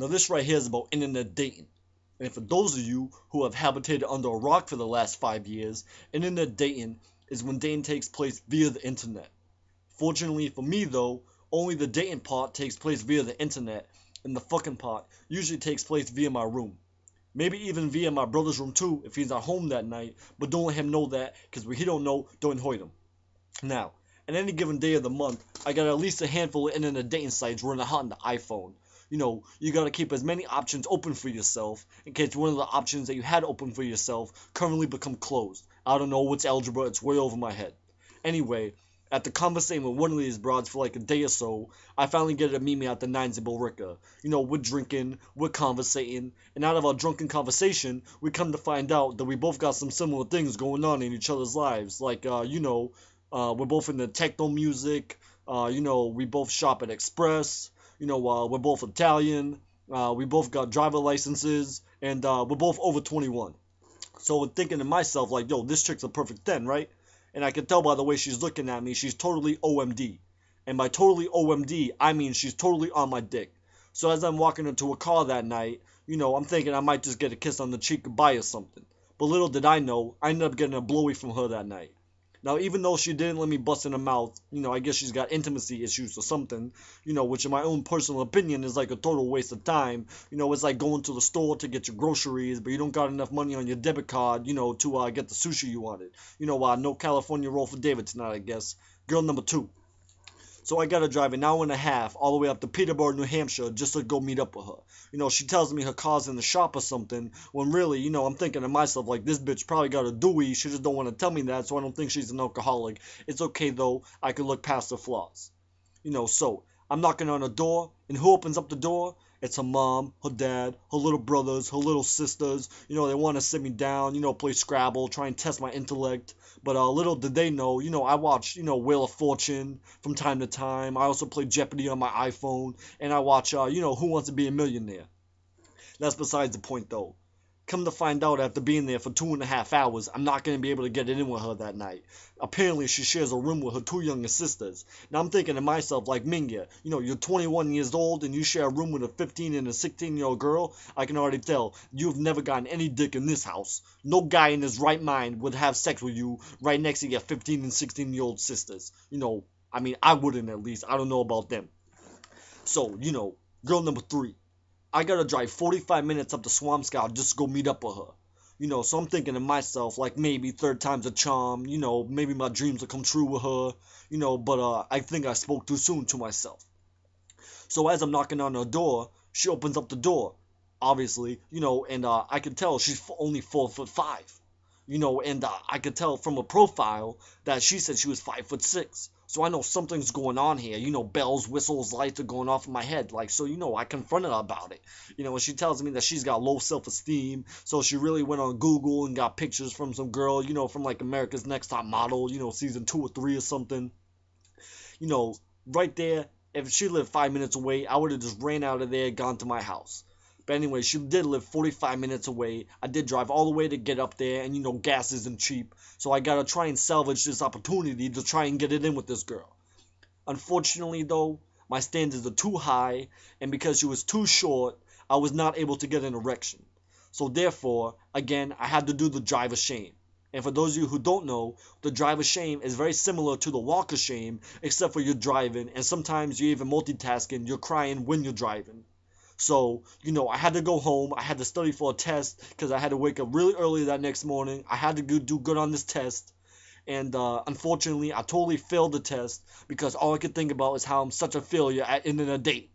Now this right here is about internet dating. And for those of you who have habitated under a rock for the last 5 years, internet dating is when dating takes place via the internet. Fortunately for me though, only the dating part takes place via the internet, and the fucking part usually takes place via my room. Maybe even via my brother's room too if he's not home that night, but don't let him know that, because when he don't know, don't hurt him. Now, at any given day of the month, I got at least a handful of internet dating sites running hot on the iPhone. You gotta keep as many options open for yourself in case one of the options that you had open for yourself currently become closed. I don't know what's algebra, it's way over my head. Anyway, after conversating with one of these broads for like a day or so, I finally get her to meet me at the Nines in Billerica. We're drinking, we're conversating, and out of our drunken conversation, we come to find out that we both got some similar things going on in each other's lives. Like, we're both into techno music. We both shop at Express. We're both Italian. We both got driver licenses, and we're both over 21. So I'm thinking to myself, like, yo, this chick's a perfect 10, right? And I can tell by the way she's looking at me, she's totally OMD. And by totally OMD, I mean she's totally on my dick. So as I'm walking into a car that night, I'm thinking I might just get a kiss on the cheek goodbye or something. But little did I know, I ended up getting a blowy from her that night. Now, even though she didn't let me bust in her mouth, I guess she's got intimacy issues or something, which in my own personal opinion is like a total waste of time. It's like going to the store to get your groceries, but you don't got enough money on your debit card, to get the sushi you wanted. No California roll for David tonight, I guess. Girl number two. So I gotta drive an hour and a half all the way up to Peterborough, New Hampshire just to go meet up with her. She tells me her car's in the shop or something, when really, I'm thinking to myself, like, this bitch probably got a Dewey, she just don't want to tell me that, so I don't think she's an alcoholic. It's okay though, I can look past her flaws. So I'm knocking on her door, and who opens up the door? It's her mom, her dad, her little brothers, her little sisters. They want to sit me down, play Scrabble, try and test my intellect. But little did they know, I watch, Wheel of Fortune from time to time. I also play Jeopardy on my iPhone. And I watch, Who Wants to Be a Millionaire. That's besides the point, though. Come to find out, after being there for 2.5 hours, I'm not going to be able to get it in with her that night. Apparently, she shares a room with her two younger sisters. Now, I'm thinking to myself, like, Mingya, you're 21 years old and you share a room with a 15 and a 16-year-old girl. I can already tell you've never gotten any dick in this house. No guy in his right mind would have sex with you right next to your 15 and 16-year-old sisters. I wouldn't, at least. I don't know about them. So, girl number three. I gotta drive 45 minutes up to Swampscott just to go meet up with her. So I'm thinking to myself, like, maybe third time's a charm, maybe my dreams will come true with her, but I think I spoke too soon to myself. So as I'm knocking on her door, she opens up the door, obviously, and I can tell she's only 4'5", and I could tell from her profile that she said she was 5'6". So I know something's going on here. Bells, whistles, lights are going off in my head. Like, so, I confronted her about it. And she tells me that she's got low self-esteem. So she really went on Google and got pictures from some girl, from like America's Next Top Model, season 2 or 3 or something. Right there, if she lived 5 minutes away, I would have just ran out of there, gone to my house. But anyway, she did live 45 minutes away. I did drive all the way to get up there, and gas isn't cheap. So I gotta try and salvage this opportunity to try and get it in with this girl. Unfortunately, though, my standards are too high, and because she was too short, I was not able to get an erection. So therefore, again, I had to do the drive of shame. And for those of you who don't know, the drive of shame is very similar to the walk of shame, except for you're driving, and sometimes you're even multitasking, you're crying when you're driving. So, I had to go home. I had to study for a test because I had to wake up really early that next morning. I had to do good on this test. And unfortunately, I totally failed the test because all I could think about is how I'm such a failure at ending a date.